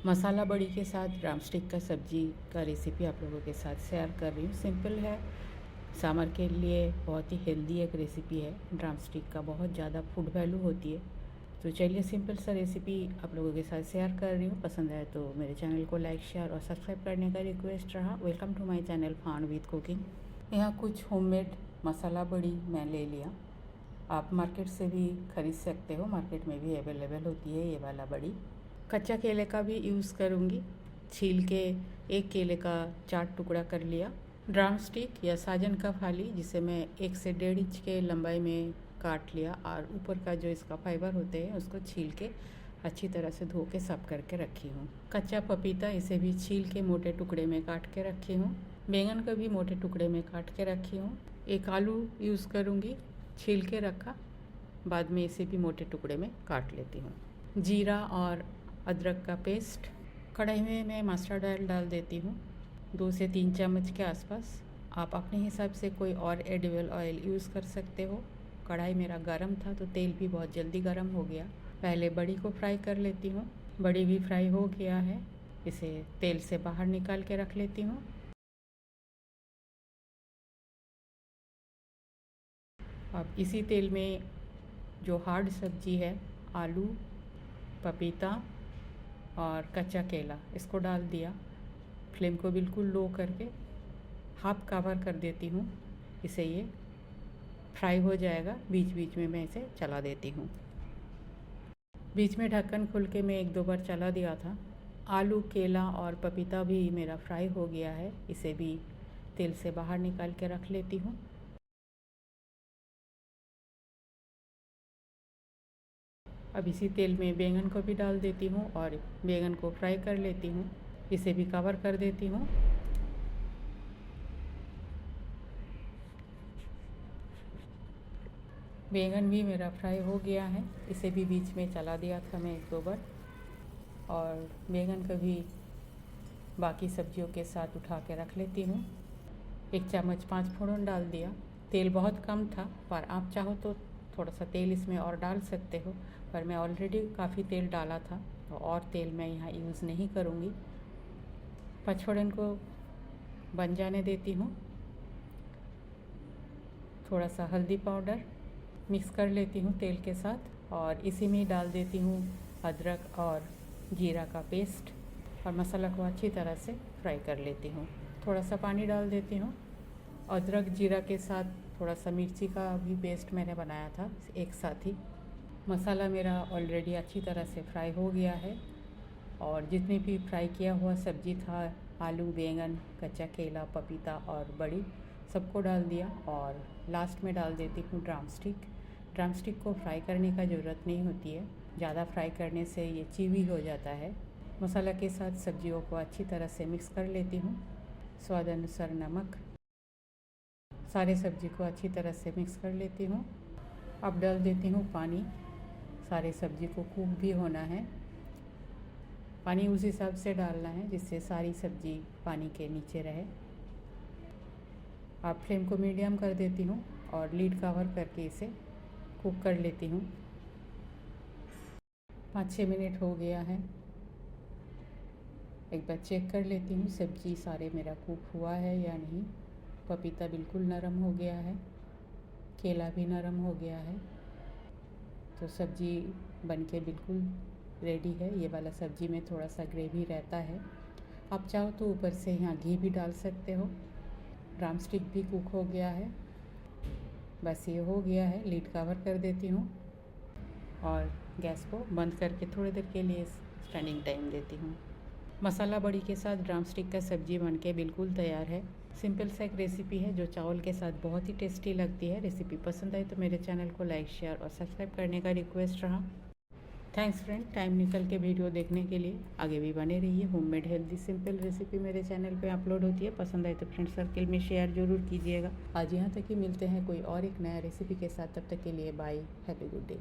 मसाला बड़ी के साथ ड्रम स्टिक का सब्जी का रेसिपी आप लोगों के साथ शेयर कर रही हूँ। सिंपल है, समर के लिए बहुत ही हेल्दी एक रेसिपी है। ड्रम स्टिक का बहुत ज़्यादा फूड वैल्यू होती है। तो चलिए सिंपल सा रेसिपी आप लोगों के साथ शेयर कर रही हूँ। पसंद आए तो मेरे चैनल को लाइक, शेयर और सब्सक्राइब करने का रिक्वेस्ट रहा। वेलकम टू माय चैनल फान विद कुकिंग। यहाँ कुछ होममेड मसाला बड़ी मैं ले लिया। आप मार्केट से भी ख़रीद सकते हो, मार्केट में भी अवेलेबल होती है ये वाला बड़ी। कच्चा केले का भी यूज़ करूँगी। छील के एक केले का 4 टुकड़ा कर लिया। ड्रम स्टिक या साजन का फाली जिसे मैं 1 से 1.5 इंच के लंबाई में काट लिया और ऊपर का जो इसका फाइबर होते हैं उसको छील के अच्छी तरह से धो के साफ करके रखी हूँ। कच्चा पपीता, इसे भी छील के मोटे टुकड़े में काट के रखी हूँ। बैंगन को भी मोटे टुकड़े में काट के रखी हूँ। एक आलू यूज़ करूँगी, छील के रखा, बाद में इसे भी मोटे टुकड़े में काट लेती हूँ। जीरा और अदरक का पेस्ट। कढ़ाई में मैं मस्टर्ड ऑयल डाल देती हूँ, 2 से 3 चम्मच के आसपास। आप अपने हिसाब से कोई और एडिबल ऑयल यूज़ कर सकते हो। कढ़ाई मेरा गरम था तो तेल भी बहुत जल्दी गरम हो गया। पहले बड़ी को फ्राई कर लेती हूँ। बड़ी भी फ्राई हो गया है, इसे तेल से बाहर निकाल के रख लेती हूँ। अब इसी तेल में जो हार्ड सब्जी है, आलू, पपीता और कच्चा केला, इसको डाल दिया। फ्लेम को बिल्कुल लो करके हाफ कवर कर देती हूँ। इसे ये फ्राई हो जाएगा। बीच बीच में मैं इसे चला देती हूँ। बीच में ढक्कन खोल के मैं 1-2 बार चला दिया था। आलू, केला और पपीता भी मेरा फ्राई हो गया है। इसे भी तेल से बाहर निकाल के रख लेती हूँ। अब इसी तेल में बैंगन को भी डाल देती हूँ और बैंगन को फ्राई कर लेती हूँ। इसे भी कवर कर देती हूँ। बैंगन भी मेरा फ्राई हो गया है। इसे भी बीच में चला दिया था मैं 1-2 बार। और बैंगन को भी बाकी सब्जियों के साथ उठा के रख लेती हूँ। 1 चम्मच 5 फोड़न डाल दिया। तेल बहुत कम था, पर आप चाहो तो थोड़ा सा तेल इसमें और डाल सकते हो, पर मैं ऑलरेडी काफ़ी तेल डाला था तो और तेल मैं यहाँ यूज़ नहीं करूँगी। 5 फोड़न को बन जाने देती हूँ। थोड़ा सा हल्दी पाउडर मिक्स कर लेती हूँ तेल के साथ और इसी में डाल देती हूँ अदरक और जीरा का पेस्ट और मसाला को अच्छी तरह से फ्राई कर लेती हूँ। थोड़ा सा पानी डाल देती हूँ। अदरक जीरा के साथ थोड़ा सा मिर्ची का भी पेस्ट मैंने बनाया था एक साथ ही। मसाला मेरा ऑलरेडी अच्छी तरह से फ्राई हो गया है और जितनी भी फ्राई किया हुआ सब्जी था, आलू, बैंगन, कच्चा केला, पपीता और बड़ी, सबको डाल दिया और लास्ट में डाल देती हूँ ड्रम स्टिक। ड्रम स्टिक को फ्राई करने का ज़रूरत नहीं होती है, ज़्यादा फ्राई करने से ये चीवी हो जाता है। मसाला के साथ सब्जियों को अच्छी तरह से मिक्स कर लेती हूँ। स्वाद अनुसार नमक। सारे सब्जी को अच्छी तरह से मिक्स कर लेती हूँ। अब डाल देती हूँ पानी। सारे सब्जी को कुक भी होना है। पानी उस हिसाब से डालना है जिससे सारी सब्जी पानी के नीचे रहे। अब फ्लेम को मीडियम कर देती हूँ और लीड कवर करके इसे कुक कर लेती हूँ। 5-6 मिनट हो गया है। एक बार चेक कर लेती हूँ सब्जी सारे मेरा कुक हुआ है या नहीं। पपीता बिल्कुल नरम हो गया है, केला भी नरम हो गया है, तो सब्जी बनके बिल्कुल रेडी है। ये वाला सब्जी में थोड़ा सा ग्रेवी रहता है। आप चाहो तो ऊपर से यहाँ घी भी डाल सकते हो। ड्रम स्टिक भी कुक हो गया है। बस ये हो गया है। लीड कवर कर देती हूँ और गैस को बंद करके थोड़ी देर के लिए स्टैंडिंग टाइम देती हूँ। मसाला बड़ी के साथ ड्रम स्टिक का सब्जी बनके बिल्कुल तैयार है। सिंपल सा एक रेसिपी है जो चावल के साथ बहुत ही टेस्टी लगती है। रेसिपी पसंद आई तो मेरे चैनल को लाइक, शेयर और सब्सक्राइब करने का रिक्वेस्ट रहा। थैंक्स फ्रेंड, टाइम निकल के वीडियो देखने के लिए। आगे भी बने रहिए। होममेड हेल्दी सिंपल रेसिपी मेरे चैनल पे अपलोड होती है। पसंद आए तो फ्रेंड सर्कल में शेयर ज़रूर कीजिएगा। आज यहाँ तक ही मिलते हैं कोई और एक नया रेसिपी के साथ। तब तक के लिए bye, have a good day.